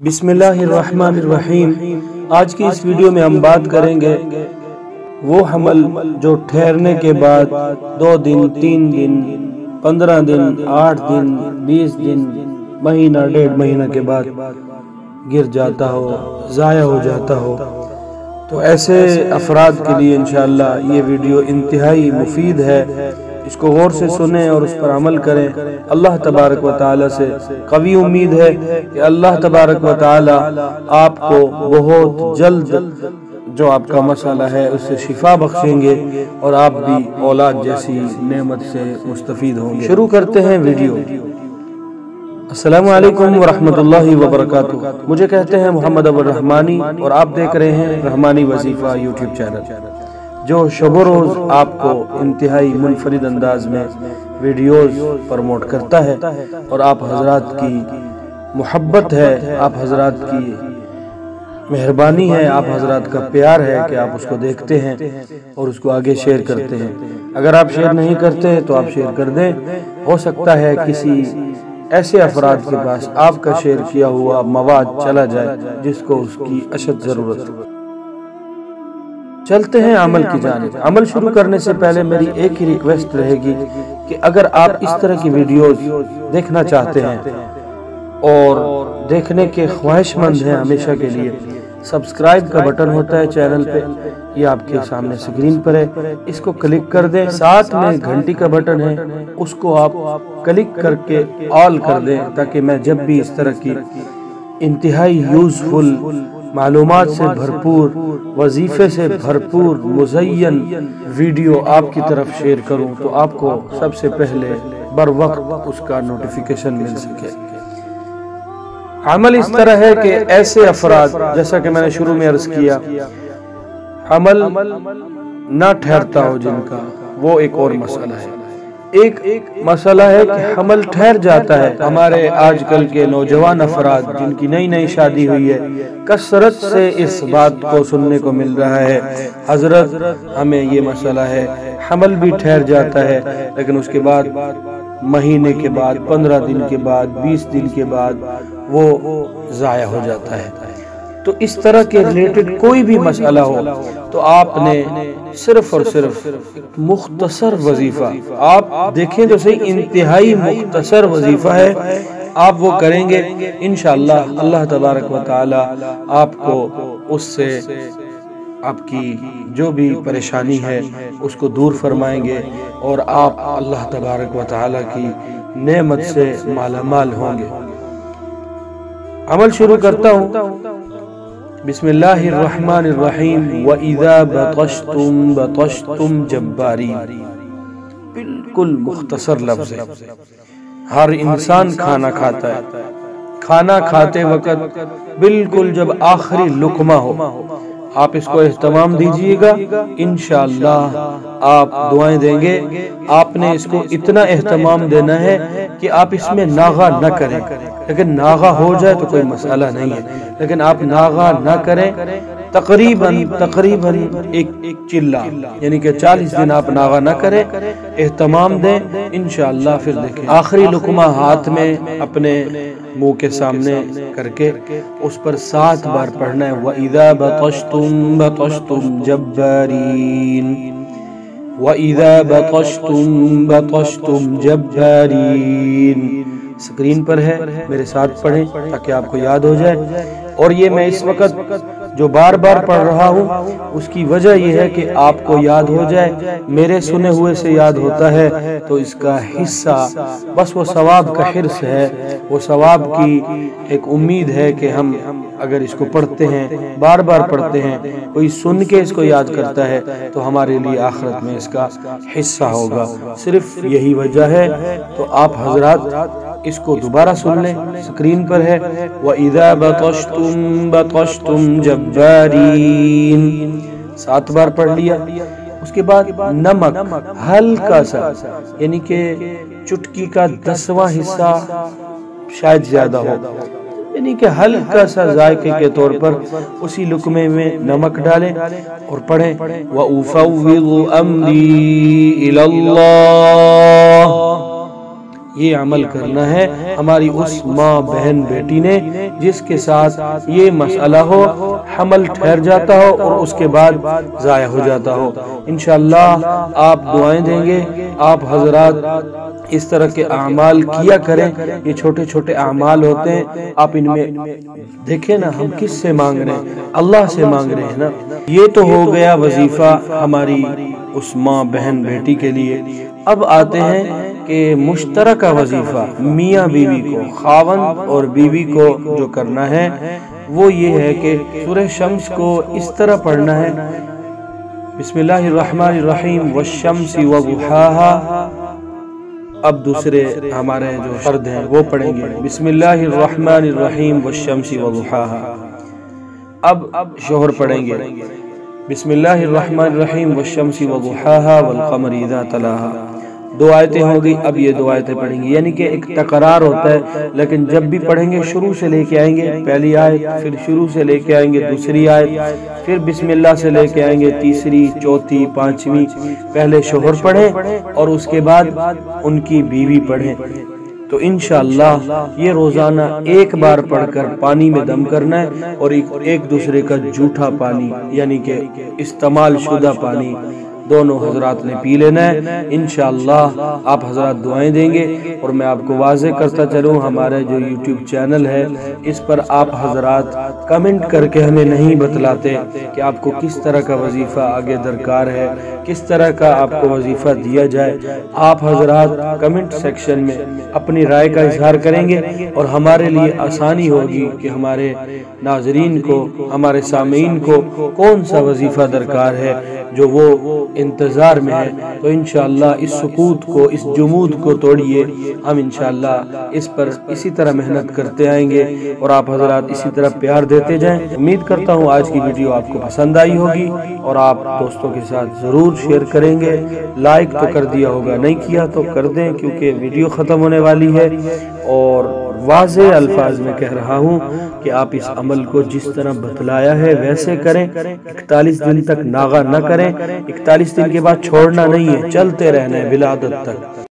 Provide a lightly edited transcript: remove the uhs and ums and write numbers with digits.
بسم اللہ الرحمن الرحیم۔ آج کی اس ویڈیو میں ہم بات کریں گے وہ حمل جو ٹھہرنے کے بعد 2 دن 3 دن 15 دن 8 دن 20 دن مہینہ 1.5 مہینہ کے بعد گر جاتا ہو، ضائع ہو جاتا ہو۔ تو ایسے افراد کے لیے انشاءاللہ یہ ویڈیو انتہائی مفید ہے، اس کو غور سے سنیں اور اس پر عمل کریں۔ اللہ تبارک و تعالی سے قوی امید ہے کہ اللہ تبارک و تعالی آپ کو بہت جلد جو آپ کا مسئلہ ہے اس سے شفا بخشیں گے اور آپ بھی اولاد جیسی نعمت سے مستفید ہوں گے۔ شروع کرتے ہیں ویڈیو۔ السلام علیکم ورحمۃ اللہ وبرکاتہ۔ مجھے کہتے ہیں محمد ابو الرحمانی اور آپ دیکھ رہے ہیں رحمانی وظیفہ یوٹیوب چینل، جو شب و روز آپ کو انتہائی منفرد انداز میں ویڈیوز پروموٹ کرتا ہے، اور آپ حضرات کی محبت ہے، آپ حضرات کی مہربانی ہے، آپ حضرات کا پیار ہے کہ آپ اس کو دیکھتے ہیں اور اس کو آگے شیئر کرتے ہیں۔ اگر آپ شیئر نہیں کرتے تو آپ شیئر کر دیں، ہو سکتا ہے کسی ایسے افراد کے پاس آپ کا شیئر کیا ہوا مواد چلا جائے جس کو اس کی اشد ضرورت ہو۔ چلتے ہیں عمل کی جانب۔ عمل شروع کرنے سے پہلے میری ایک ہی ریکویسٹ رہے گی کہ اگر آپ اس طرح کی ویڈیوز دیکھنا چاہتے ہیں اور دیکھنے کے خواہش مند ہیں ہمیشہ کے لیے، سبسکرائب کا بٹن ہوتا ہے چینل پہ، یہ آپ کے سامنے سکرین پر ہے، اس کو کلک کر دیں۔ ساتھ میں گھنٹی کا بٹن ہے، اس کو آپ کلک کر کے آل کر دیں تاکہ میں جب بھی اس طرح کی انتہائی یوزفل معلومات سے بھرپور، وظیفے سے بھرپور مزین ویڈیو آپ کی طرف شیئر کروں تو آپ کو سب سے پہلے بر وقت اس کا نوٹیفیکیشن مل سکے۔ عمل اس طرح ہے کہ ایسے افراد، جیسا کہ میں نے شروع میں عرض کیا، عمل نہ ٹھہرتا ہو جن کا، وہ ایک اور مسئلہ ہے۔ ایک مسئلہ ہے کہ حمل ٹھہر جاتا ہے۔ ہمارے آج کل کے نوجوان افراد جن کی نئی شادی ہوئی ہے، کثرت سے اس بات کو سننے کو مل رہا ہے، حضرت ہمیں یہ مسئلہ ہے، حمل بھی ٹھہر جاتا ہے لیکن اس کے بعد مہینے کے بعد 15 دن کے بعد 20 دن کے بعد وہ ضائع ہو جاتا ہے۔ تو اس طرح کے ریلیٹڈ کوئی بھی مسئلہ ہو تو آپ نے صرف اور صرف مختصر وظیفہ، آپ دیکھیں تو صحیح، انتہائی مختصر وظیفہ ہے، آپ وہ کریں گے انشاءاللہ اللہ تبارک و تعالی آپ کو اس سے آپ کی جو بھی پریشانی ہے اس کو دور فرمائیں گے اور آپ اللہ تبارک و تعالی کی نعمت سے مالا مال ہوں گے۔ عمل شروع کرتا ہوں۔ بسم اللہ الرحمن الرحیم۔ وَإِذَا بَطَشْتُمْ بَطَشْتُمْ جَبَّارِينَ۔ بالکل مختصر لفظ ہے۔ ہر انسان کھانا کھاتا ہے، کھانا کھاتے وقت بالکل جب آخری لقمہ ہو آپ اس کو اہتمام دیجئے گا، انشاءاللہ آپ دعائیں دیں گے۔ آپ نے اس کو اتنا اہتمام دینا ہے کہ آپ اس میں ناغہ نہ کریں، لیکن ناغہ ہو جائے تو کوئی مسئلہ نہیں ہے، لیکن آپ ناغہ نہ کریں۔ تقریباً ایک چلہ یعنی کہ 40 دن آپ ناغہ نہ کریں، اہتمام دیں، انشاءاللہ پھر دیکھیں آخری لقمہ ہاتھ میں اپنے منہ کے سامنے کر کے اس پر 7 بار پڑھنا ہے۔ وَإِذَا بَطَشْتُمْ بَطَشْتُمْ جَبَّارِينَ، وَإِذَا بَطَشْتُمْ بَطَشْتُمْ جَبَّارِينَ۔ سکرین پر ہے، میرے ساتھ پڑھیں تاکہ آپ کو یاد ہو جائے۔ اور یہ میں اس وقت جو بار بار پڑھ رہا ہوں اس کی وجہ یہ ہے کہ آپ کو یاد ہو جائے، میرے سنے ہوئے سے یاد ہوتا ہے تو اس کا حصہ بس وہ ثواب کا حرص ہے، وہ ثواب کی ایک امید ہے کہ ہم اگر اس کو پڑھتے ہیں، بار بار پڑھتے ہیں، کوئی سن کے اس کو یاد کرتا ہے تو ہمارے لیے آخرت میں اس کا حصہ ہوگا، صرف یہی وجہ ہے۔ تو آپ حضرات اس کو دوبارہ سن لیں، سکرین پر ہے۔ وَإِذَا بَطَشْتُمْ بَطَشْتُمْ جَبَّارِينَ، 7 بار پڑھ لیا۔ اس کے بعد نمک ہلکا سا، یعنی کہ چٹکی کا 10واں حصہ شاید زیادہ ہو، یعنی کہ ہلکا سا ذائقے کے طور پر اسی لقمے میں نمک ڈالیں اور پڑھیں۔ وَأُفَوِّضُ أَمْرِي إِلَى اللَّهِ یہ عمل کرنا ہے ہماری اس ماں بہن بیٹی نے جس کے ساتھ یہ مسئلہ ہو، حمل ٹھہر جاتا ہو اور اس کے بعد ضائع ہو جاتا ہو۔ انشاءاللہ آپ دعائیں دیں گے، آپ حضرات اس طرح کے اعمال کیا کریں۔ یہ چھوٹے چھوٹے اعمال ہوتے ہیں، آپ ان میں دیکھیں نا، ہم کس سے مانگ رہے ہیں؟ اللہ سے مانگ رہے ہیں نا۔ یہ تو ہو گیا وظیفہ ہماری اس ماں بہن بیٹی کے لیے۔ اب آتے ہیں کہ مشترکہ وظیفہ میاں بیوی کو، خاوند اور بیوی کو جو کرنا ہے وہ یہ ہے کہ سورہ شمس کو اس طرح پڑھنا ہے، بسم اللہ الرحمن الرحیم والشمس وضحاها۔ اب دوسرے ہمارے جو فرد ہیں وہ پڑھیں گے بسم اللہ الرحمن الرحیم والشمس وضحاها۔ اب شوہر پڑھیں گے بسم اللہ الرحمن الرحیم والشمس وضحاها والقمر اذا تلاها۔ دو آیتیں ہوگی، اب یہ دو آیتیں پڑھیں گے، یعنی کہ ایک تکرار ہوتا ہے، لیکن جب بھی پڑھیں گے شروع سے لے کے آئیں گے پہلی آیت، پھر شروع سے لے کے آئیں گے دوسری آیت، پھر بسم اللہ سے لے کے آئیں گے تیسری، چوتھی، پانچویں۔ پہلے شوہر پڑھیں اور اس کے بعد ان کی بیوی پڑھیں۔ تو انشاءاللہ یہ روزانہ ایک بار پڑھ کر پانی میں دم کرنا ہے اور ایک دوسرے کا جھوٹا پانی یعنی کہ استعمال شدہ پانی دونوں حضرات نے پی لینا ہے۔ انشاءاللہ آپ حضرات دعائیں دیں گے، اور میں آپ کو واضح کرتا چلوں ہمارے جو یوٹیوب چینل ہے اس پر آپ حضرات کمنٹ کر کے ہمیں نہیں بتلاتے کہ آپ کو کس طرح کا وظیفہ آگے درکار ہے، کس طرح کا آپ کو وظیفہ دیا جائے۔ آپ حضرات کمنٹ سیکشن میں اپنی رائے کا اظہار کریں گے اور ہمارے لیے آسانی ہوگی کہ ہمارے ناظرین کو، ہمارے سامعین کو کون سا وظیفہ درکار ہے جو وہ انتظار میں ہے۔ تو انشاءاللہ اس سکوت کو، اس جمود کو توڑیے، ہم انشاءاللہ اس پر اسی طرح محنت کرتے آئیں گے اور آپ حضرات اسی طرح پیار دیتے جائیں۔ امید کرتا ہوں آج کی ویڈیو آپ کو پسند آئی ہوگی اور آپ دوستوں کے ساتھ ضرور شیئر کریں گے۔ لائک تو کر دیا ہوگا، نہیں کیا تو کر دیں کیونکہ ویڈیو ختم ہونے والی ہے، اور واضح الفاظ میں کہہ رہا ہوں کہ آپ اس عمل کو جس طرح بتلایا ہے ویسے کریں۔ 41 دن تک ناغہ نہ کریں، 41 دن کے بعد چھوڑنا نہیں ہے، چلتے رہنا ہے بلا عدد تک۔